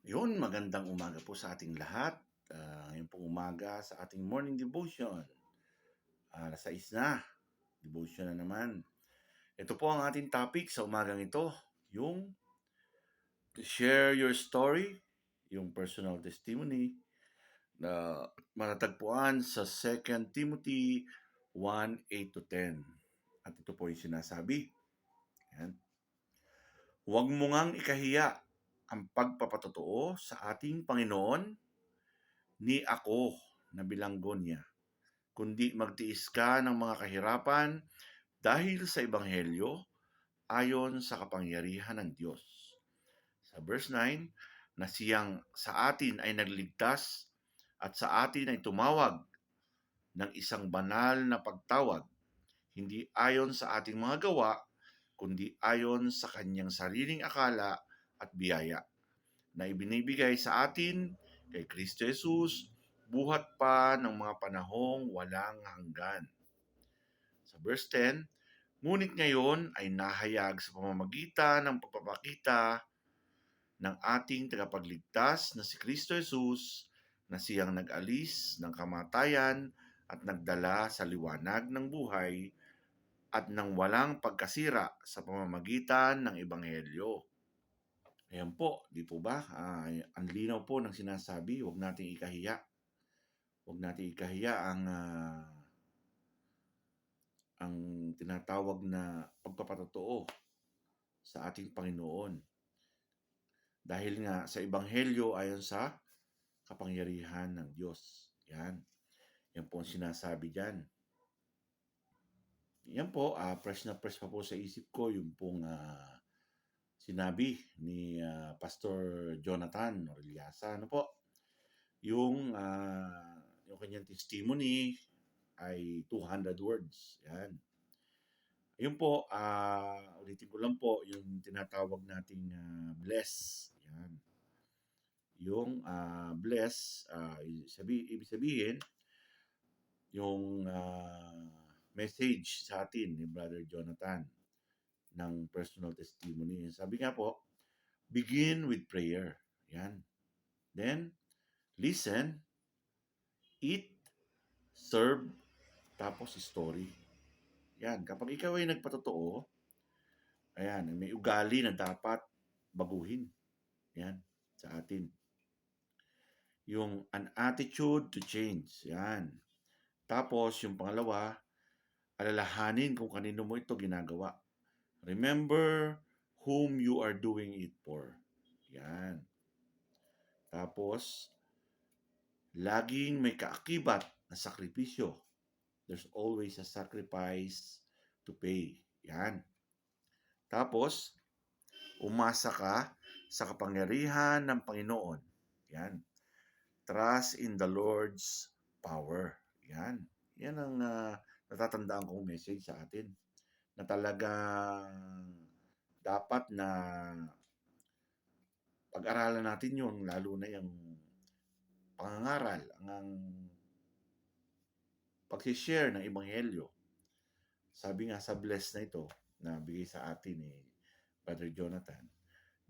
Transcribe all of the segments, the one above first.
Yun, magandang umaga po sa ating lahat. Ngayon pong umaga sa ating morning devotion. Alas 6 na, devotion na naman. Ito po ang ating topic sa umagang ito, yung to share your story, yung personal testimony na matatagpuan sa 2 Timothy 1:8-10. At ito po yung sinasabi. Yan. Huwag mo ngang ikahiya ang pagpapatotoo sa ating Panginoon ni ako na bilanggo niya, kundi magtiis ka ng mga kahirapan dahil sa Ebanghelyo ayon sa kapangyarihan ng Diyos. Sa verse 9, na siyang sa atin ay nagligtas at sa atin ay tumawag ng isang banal na pagtawag, hindi ayon sa ating mga gawa, kundi ayon sa kanyang sariling akala at biyaya na ibinibigay sa atin kay Kristo Jesus buhat pa ng mga panahong walang hanggan. Sa verse 10, ngunit ngayon ay nahayag sa pamamagitan ng pagpapakita ng ating tagapagligtas na si Kristo Jesus na siyang nag-alis ng kamatayan at nagdala sa liwanag ng buhay at ng walang pagkasira sa pamamagitan ng Ebanghelyo. Ayan po, di po ba? Ang linaw po ng sinasabi, huwag nating ikahiya. Huwag nating ikahiya ang tinatawag na pagpapatotoo sa ating Panginoon. Dahil nga sa Ebanghelyo ayon sa kapangyarihan ng Diyos. Yan. Yan po ang sinasabi dyan. Yan po, fresh na fresh pa po sa isip ko yung pong sinabi ni Pastor Jonathan Orellasa. Ano po? Yung kanyang testimony ay 200 words. Yan. Yun po, ulitin ko lang po, yung tinatawag nating bless. Yan. Yung bless, ibig sabihin, yung message sa atin ni Brother Jonathan ng personal testimony. Sabi nga po, begin with prayer. Yan. Then, listen, eat, serve, tapos story. Yan. Kapag ikaw ay nagpatotoo, ayan, may ugali na dapat baguhin. Yan, sa atin. Yung an attitude to change. Yan. Tapos, yung pangalawa, alalahanin kung kanino mo ito ginagawa. Remember whom you are doing it for. Yan. Tapos, laging may kaakibat na sakripisyo. There's always a sacrifice to pay. Yan. Tapos, umasa ka sa kapangyarihan ng Panginoon. Yan. Trust in the Lord's power. Yan. Yan ang natatandaan kong message sa atin. Na talagang dapat na pag-aralan natin yun, lalo na yung pangangaral, ang pag-share ng Ebanghelyo. Sabi nga sa bless na ito, na bigay sa atin ni Brother Jonathan,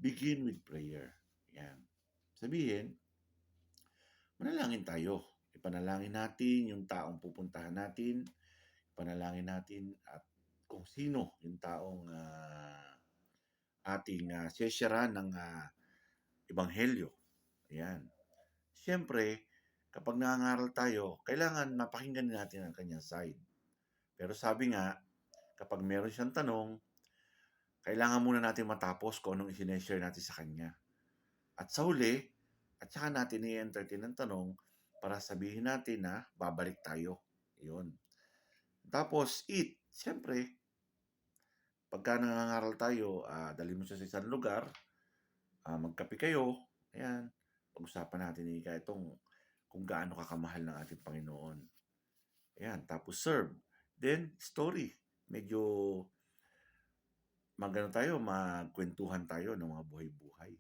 begin with prayer. Yan. Sabihin, manalangin tayo. Ipanalangin natin yung taong pupuntahan natin. Ipanalangin natin at kung sino yung taong ating sesyaran ng Ebanghelyo. Ayan. Siyempre, kapag nangangaral tayo, kailangan napakinggan natin ang kanyang side. Pero sabi nga, kapag meron siyang tanong, kailangan muna natin matapos kung anong isineshare natin sa kanya. At sa huli, at saka natin i-entertain ang tanong para sabihin natin na babalik tayo. Yun. Tapos, eat. Siyempre, pagka nangangaral tayo, dali mo siya sa isang lugar, magkape kayo, ayan, pag-usapan natin itong kung gaano kakamahal ng ating Panginoon. Ayan, tapos serve. Then, story. Medyo magkwentuhan tayo ng mga buhay-buhay.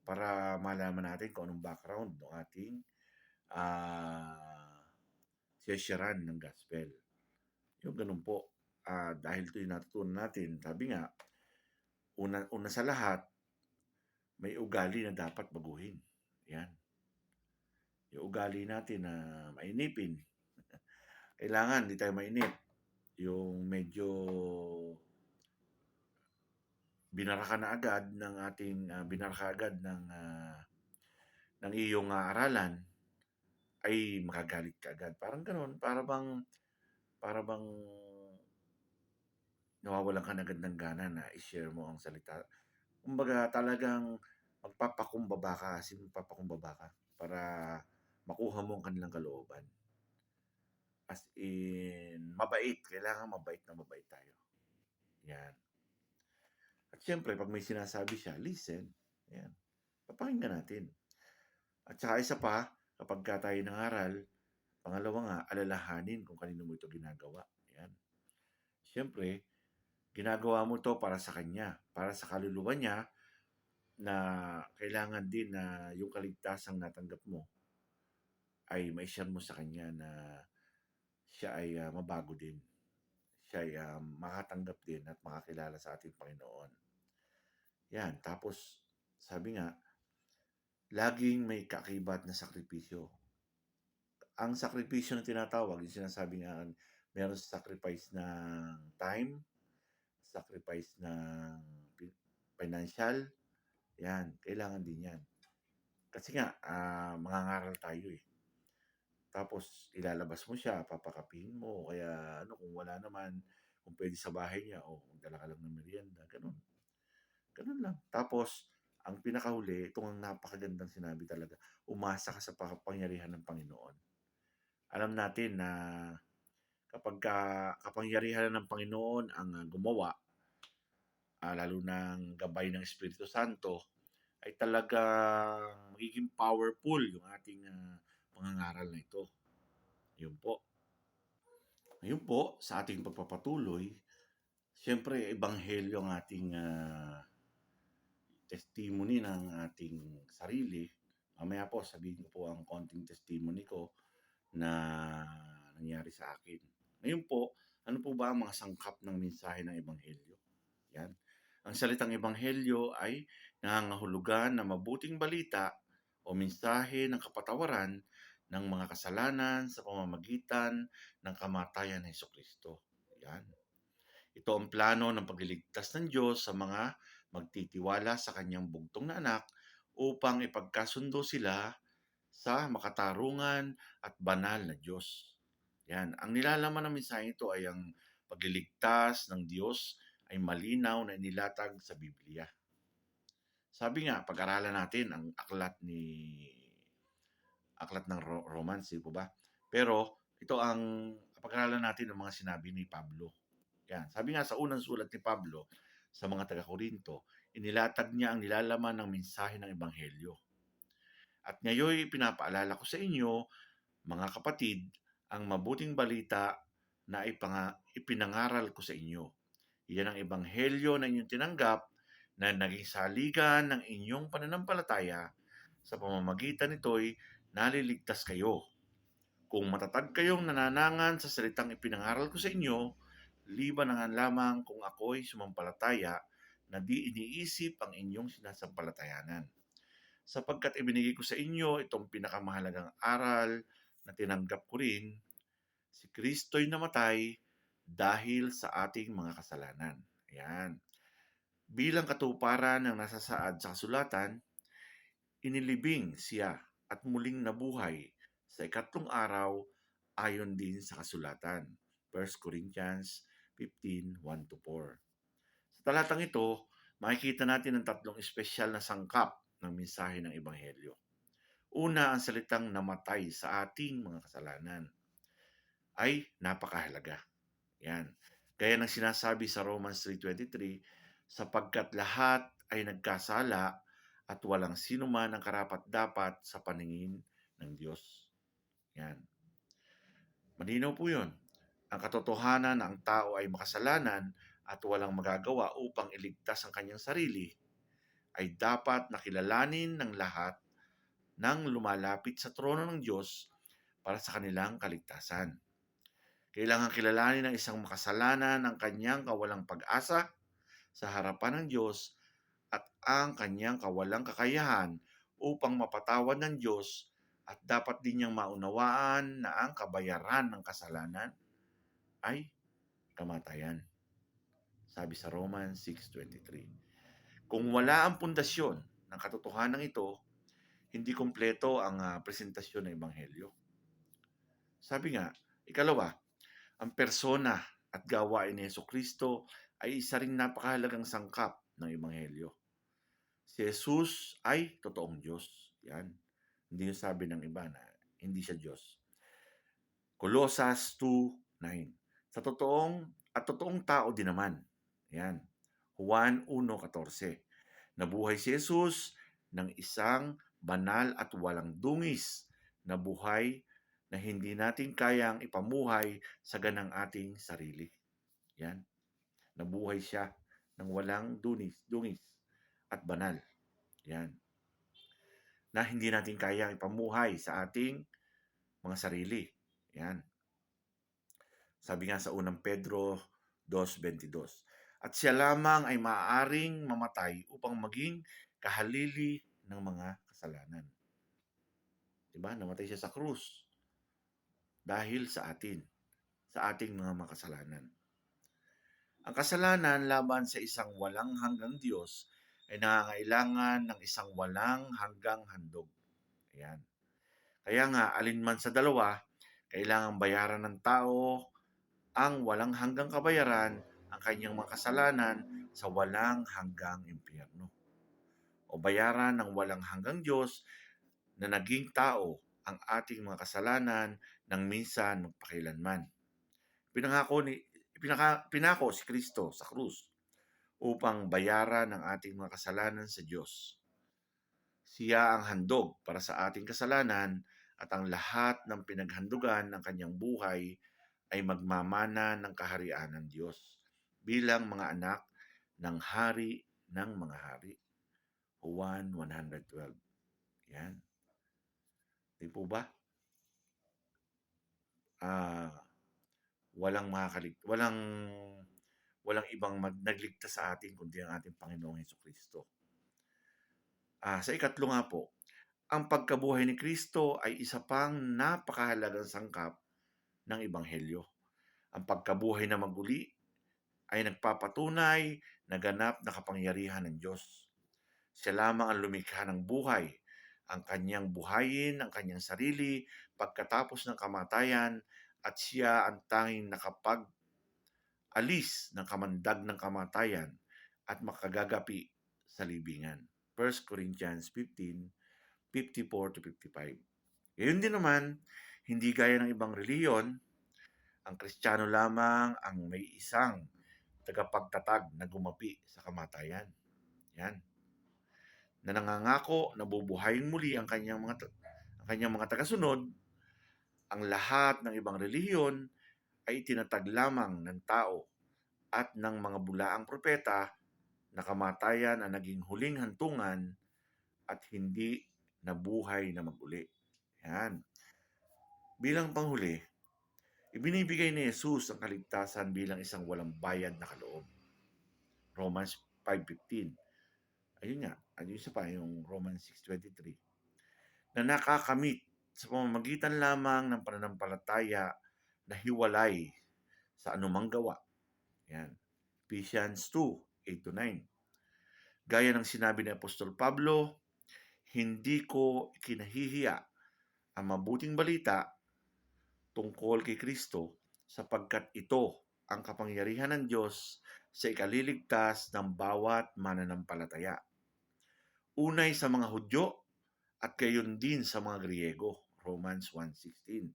Para malaman natin kung anong background ng ating sesyaran ng gospel. Yung ganun po. Dahil ito yung natutunan natin, sabi nga, una sa lahat, may ugali na dapat baguhin. Yan. Yung ugali natin na mainipin. Kailangan hindi tayo mainip. Yung medyo binaraka na agad ng ating binaraka agad ng iyong aralan ay makagalit ka agad. Parang gano'n, para bang nawawalan ka na agad ng gana na i-share mo ang salita. Kumbaga talagang magpapakumbaba ka, magpapakumbaba ka para makuha mo ang kanilang kalooban. As in, mabait. Kailangan mabait na mabait tayo. Yan. At syempre, pag may sinasabi siya, listen. Yan. Papakinggan natin. At saka isa pa, kapag ka tayo nangaral, pangalawa nga, alalahanin kung kanino mo ito ginagawa. Yan. Siyempre, ginagawa mo to para sa kanya, para sa kaluluwa niya, na kailangan din na yung kaligtasang natanggap mo ay mai-share mo sa kanya na siya ay mabago din. Siya ay makatanggap din at makakilala sa ating Panginoon. Yan. Tapos, sabi nga, laging may kaakibat na sakripisyo. Ang sakripisyo na tinatawag, yung sinasabi nga, meron sacrifice ng time, sacrifice ng financial, yan, kailangan din yan. Kasi nga, mangangaral tayo eh. Tapos, ilalabas mo siya, papakapihin mo, kaya kung wala naman, kung pwede sa bahay niya, magdala ka lang ng merienda, ganun. Ganun lang. Tapos, ang pinakahuli, itong napakagandang sinabi talaga, umasa ka sa kapangyarihan ng Panginoon. Alam natin na kapag kapangyarihan ng Panginoon ang gumawa, lalo ng gabay ng Espiritu Santo, ay talagang magiging powerful yung ating pangangaral na ito. Yun po. Ngayon po, sa ating pagpapatuloy, siyempre, ebanghelyo ang ating testimony ng ating sarili. Mamaya po, sabihin ko po ang konting testimony ko na nangyari sa akin. Ngayon po, ano po ba ang mga sangkap ng mensahe ng ebanghelyo? Yan. Ang salitang ebanghelyo ay nangangahulugan na mabuting balita o mensahe ng kapatawaran ng mga kasalanan sa pamamagitan ng kamatayan ng Hesukristo. Yan. Ito ang plano ng pagliligtas ng Diyos sa mga magtitiwala sa kanyang bugtong na anak upang ipagkasundo sila sa makatarungan at banal na Diyos. Yan. Ang nilalaman ng mensahe ito ay ang pagliligtas ng Diyos ay malinaw na inilatag sa Biblia. Sabi nga, pag-aralan natin ang aklat ng Romans, di po ba? Pero ito ang pag-aralan natin ng mga sinabi ni Pablo. Yan. Sabi nga sa unang sulat ni Pablo sa mga taga-Korinto, inilatag niya ang nilalaman ng mensahe ng Ebanghelyo. At ngayon pinapaalala ko sa inyo, mga kapatid, ang mabuting balita na ipinangaral ko sa inyo. Iyan ang ebanghelyo na inyong tinanggap na naging saligan ng inyong pananampalataya. Sa pamamagitan nito'y naliligtas kayo. Kung matatag kayong nananangan sa salitang ipinangaral ko sa inyo, liban na lamang kung ako'y sumampalataya na di iniisip ang inyong sinasampalatayanan. Sapagkat ibinigay ko sa inyo itong pinakamahalagang aral na tinanggap ko rin, si Kristo'y namatay dahil sa ating mga kasalanan. Ayan. Bilang katuparan ng nasasaad sa kasulatan, inilibing siya at muling nabuhay sa ikatlong araw ayon din sa kasulatan. 1 Corinthians 15, 1-4. Sa talatang ito, makikita natin ang tatlong espesyal na sangkap ng mensahe ng Ebanghelyo. Una, ang salitang namatay sa ating mga kasalanan ay napakahalaga. Yan. Gaya ng sinasabi sa Romans 3:23, sapagkat lahat ay nagkasala at walang sino man ang karapat-dapat sa paningin ng Diyos. Yan. Malinaw po yun. Ang katotohanan na ang tao ay makasalanan at walang magagawa upang iligtas ang kanyang sarili ay dapat nakilalanin ng lahat nang lumalapit sa trono ng Diyos para sa kanilang kaligtasan. Kailangan kilalanin ng isang makasalanan ang kanyang kawalang pag-asa sa harapan ng Diyos at ang kanyang kawalang kakayahan upang mapatawad ng Diyos, at dapat din niyang maunawaan na ang kabayaran ng kasalanan ay kamatayan. Sabi sa Romans 6:23. Kung wala ang pundasyon ng katotohanan ito, hindi kumpleto ang presentasyon ng Ebanghelyo. Sabi nga, ikalawa, ang persona at gawain ni Jesucristo ay isa ring napakahalagang sangkap ng Ebanghelyo. Si Jesus ay totoong Diyos. Yan. Hindi yung sabi ng iba na hindi siya Diyos. Colossus 2:9. Sa totoong tao din naman. Yan. Juan 1:14. Nabuhay si Jesus ng isang banal at walang dungis na buhay na hindi natin kayang ipamuhay sa ganang ating sarili. Yan. Nabuhay siya ng walang dungis at banal. Yan. Na hindi natin kayang ipamuhay sa ating mga sarili. Yan. Sabi nga sa unang Pedro 2:22. At siya lamang ay maaaring mamatay upang maging kahalili ng mga kasalanan. Diba? Namatay siya sa krus dahil sa ating mga makasalanan. Ang kasalanan laban sa isang walang hanggang Diyos ay nangangailangan ng isang walang hanggang handog. Ayan. Kaya nga, alinman sa dalawa, kailangang bayaran ng tao ang walang hanggang kabayaran ang kanyang mga kasalanan sa walang hanggang impyerno. O bayaran ng walang hanggang Diyos na naging tao ang ating mga kasalanan ng minsan magpakailanman. Pinako si Kristo sa krus upang bayaran ang ating mga kasalanan sa Diyos. Siya ang handog para sa ating kasalanan at ang lahat ng pinaghandugan ng kanyang buhay ay magmamana ng kaharian ng Diyos bilang mga anak ng hari ng mga hari. Juan 112. Yan. Di po ba? Walang ibang nagligtas sa atin kundi ang ating Panginoong Hesukristo. Sa ikatlo nga po, ang pagkabuhay ni Kristo ay isa pang napakahalagang sangkap ng Ebanghelyo. Ang pagkabuhay na maguli ay nagpapatunay na ganap na kapangyarihan ng Diyos. Siya lamang ang lumikha ng buhay. Ang kanyang buhayin, ang kanyang sarili, pagkatapos ng kamatayan, at siya ang tanging nakapag-alis ng kamandag ng kamatayan at makagagapi sa libingan. 1 Corinthians 15:54-55. Gayon din naman, hindi gaya ng ibang reliyon, ang Kristiyano lamang ang may isang tagapagtatag na gumapi sa kamatayan. Yan. Na nangangako na bubuhayin muli ang kanyang mga tagasunod. Ang lahat ng ibang relihiyon ay tinatag lamang ng tao at ng mga bulaang propeta na kamatayan ang naging huling hantungan at hindi nabuhay na maguli. Yan. Bilang panghuli, ibinibigay ni Jesus ang kaligtasan bilang isang walang bayad na kaloob. Romans 5:15. Ayun nga, ayun isa pa yung Romans 6:23. Na nakakamit sa pamamagitan lamang ng pananampalataya na hiwalay sa anumang gawa. Yan. Ephesians 2:8-9. Gaya ng sinabi ni Apostol Pablo, hindi ko kinahihiya ang mabuting balita tungkol kay Kristo sapagkat ito ang kapangyarihan ng Diyos sa ikaliligtas ng bawat mananampalataya. Unay sa mga Hudyo at gayon din sa mga Griego. Romans 1:16.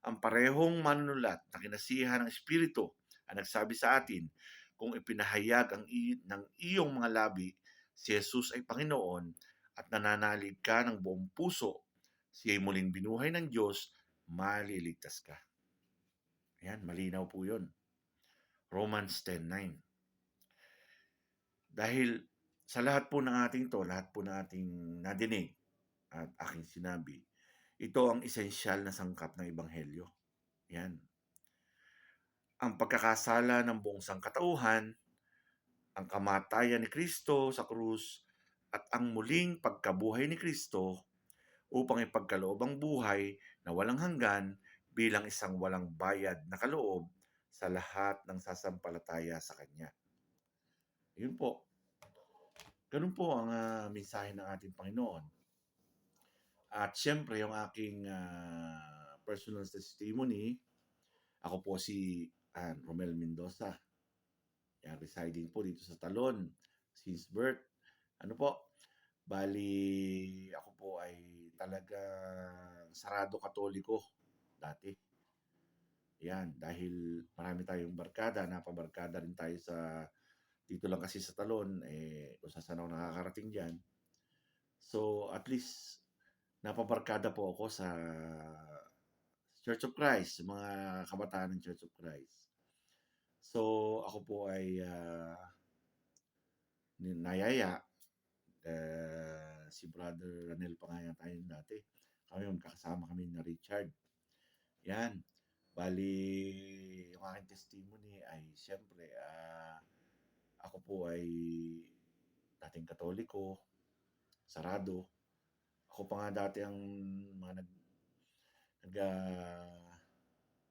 Ang parehong manunulat na kinasihan ng Espiritu ang nagsabi sa atin, kung ipinahayag ng iyong mga labi, si Jesus ay Panginoon at nananalig ka ng buong puso, siya'y muling binuhay ng Diyos, maliligtas ka. Ayan, malinaw po yun. Romans 10:9. Dahil sa lahat po ng ating nadinig at aking sinabi, ito ang esensyal na sangkap ng Ebanghelyo. Yan. Ang pagkakasala ng buong sangkatauhan ang kamatayan ni Kristo sa krus at ang muling pagkabuhay ni Kristo upang ipagkaloob ang buhay na walang hanggan bilang isang walang bayad na kaloob sa lahat ng sasampalataya sa Kanya. Yun po. Ganun po ang mensahe ng ating Panginoon. At siyempre, yung aking personal testimony, ako po si Romel Mendoza. Yan, residing po dito sa Talon since birth. Ano po, bali ako po ay talagang sarado katoliko dati. Yan, dahil marami tayong barkada, napabarkada rin tayo sa dito lang kasi sa Talon, kung saan ako nakakarating dyan. So, at least, napabarkada po ako sa Church of Christ, mga kabataan ng Church of Christ. So, ako po ay nayaya. Si Brother Ranel pa nga tayo dati. Kami magkakasama kami na Richard. Yan. Bali, yung aking testimony ay siyempre, ako po ay dating katoliko, sarado. Ako pa nga dati ang mga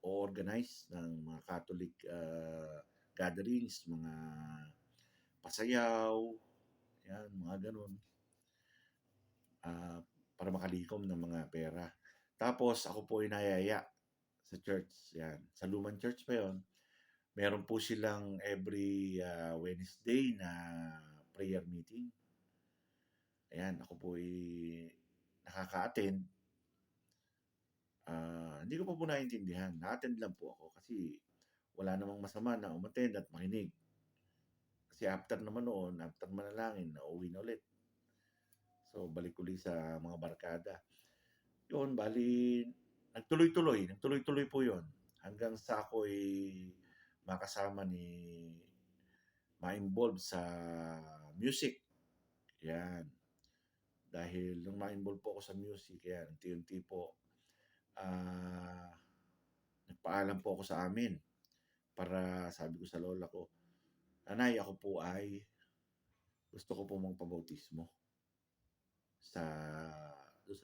organize ng mga Catholic gatherings, mga pasayaw, yan, mga ganun. Para makalikom ng mga pera. Tapos ako po ay nayaya sa church. Yan. Sa Lumang Church pa yon. Meron po silang every Wednesday na prayer meeting. Ayan, ako po ay nakaka-attend. Hindi ko pa po naintindihan. Na-attend lang po ako kasi wala namang masama na umattend at makinig. Kasi after naman noon, after manalangin, nauwi na ulit. So, balik ulit sa mga barkada. Yun, bali, nagtuloy-tuloy po yun. Hanggang sa ako'y makasama ma-involve sa music. Yan. Dahil nung ma-involve po ako sa music, yan, unti-unti po, nagpaalam po ako sa amin para sabi ko sa lola ko, Nanay, ako po ay gusto ko po magpabautismo sa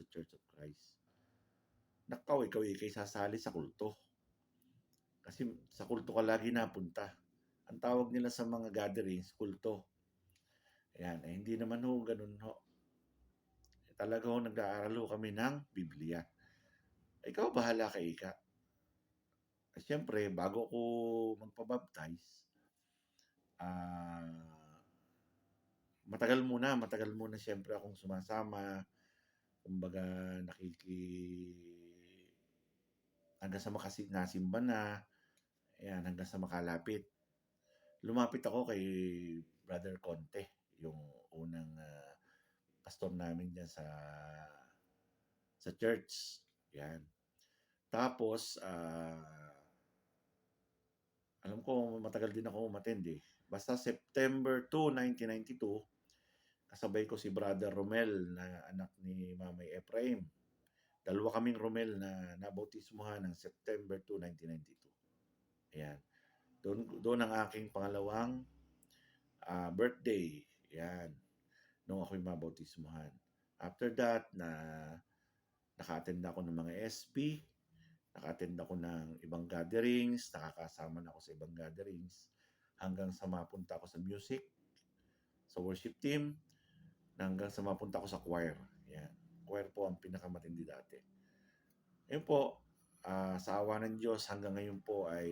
Church of Christ. Nakaw, ikaw ikay sasali sa kulto. Kasi sa kulto ka lagi napunta. Ang tawag nila sa mga gatherings, kulto. Ayan, hindi naman ho, ganun ho. Talaga ho, nag-aaral ho kami ng Biblia. Ikaw, bahala kay Ika. Siyempre, bago ko magpabaptize, matagal muna siyempre akong sumasama. Kumbaga, hanggang sa nasimba na. Ayan, hanggang sa makalapit. Lumapit ako kay Brother Conte, yung unang pastor namin dyan sa church. Yan. Tapos, alam ko matagal din ako umattend eh. Basta September 2, 1992, kasabay ko si Brother Romel na anak ni Mamay Ephraim. Dalawa kaming Romel na nabautismuhan ng September 2, 1992. Ayan. Doon ang aking pangalawang birthday. Yan. Nung ako'y mabautismuhan. After that, naka-attend ako ng mga SP, naka-attend ako ng ibang gatherings, nakakasama na ako sa ibang gatherings, hanggang sa mapunta ako sa music, sa worship team, hanggang sa mapunta ako sa choir. Yan. Choir po ang pinakamatindi dati. Yun po, sa awa ng Diyos, hanggang ngayon po ay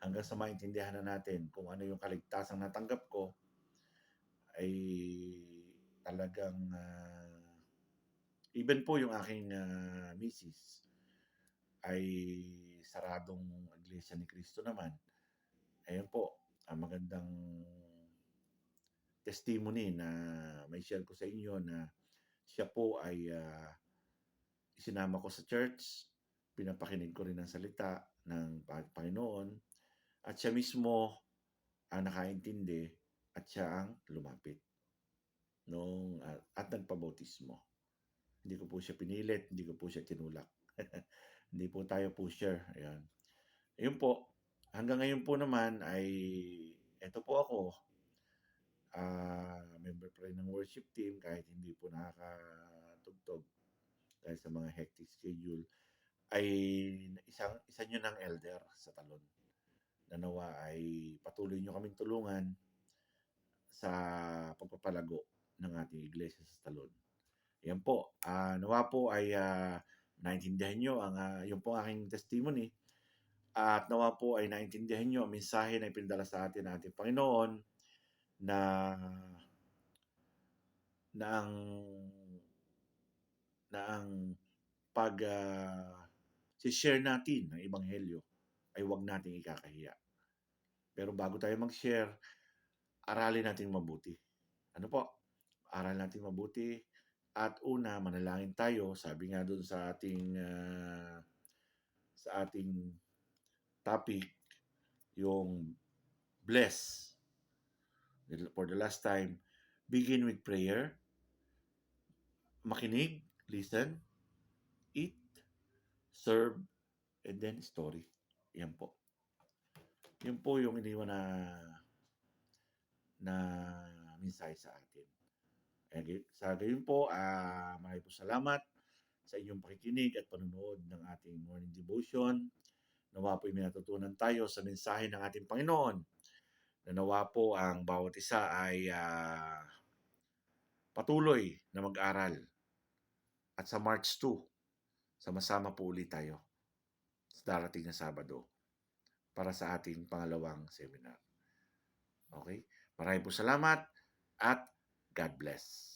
hanggang sa maintindihan na natin kung ano yung kaligtasang natanggap ko, ay talagang even po yung aking misis ay saradong Iglesia ni Cristo naman. Ayun po, ang magandang testimony na may share ko sa inyo na siya po ay isinama ko sa church, pinapakinig ko rin ang salita ng Panginoon, at siya mismo ang nakaintindi at siya ang lumapit at nagpabautismo. Hindi ko po siya pinilit, hindi ko po siya tinulak. Hindi po tayo pusher. Ayan. Ayun po, hanggang ngayon po naman ay eto po ako. member pa rin ng worship team kahit hindi po nakakatugtog dahil sa mga hectic schedule, ay isa nyo ng elder sa Talon. Na nawa ay patuloy nyo kaming tulungan sa pagpapalago ng ating iglesia sa Talon. Yan po, nawa po ay naintindihan nyo yung po aking testimony at nawa po ay naintindihan nyo ang mensahe na ipindala sa atin ng ating Panginoon na na ang na ang pag share natin ng ebanghelyo ay huwag nating ikakahiya. Pero bago tayo mag-share, aralin natin mabuti. Ano po? Aral natin mabuti. At una, manalangin tayo. Sabi nga doon sa ating topic, yung bless. For the last time, begin with prayer. Makinig, listen, eat, serve, and then story. Yan po. Yan po yung iniwan na mensahe sa atin. Sa gayon po, maraming po salamat sa inyong pakikinig at panunood ng ating morning devotion. Nawa po ay natutunan tayo sa mensahe ng ating Panginoon. Na nawa po ang bawat isa ay patuloy na mag-aral. At sa March 2, sama-sama po ulit tayo sa darating na Sabado para sa ating pangalawang seminar. Okay? Maraming po salamat at God bless.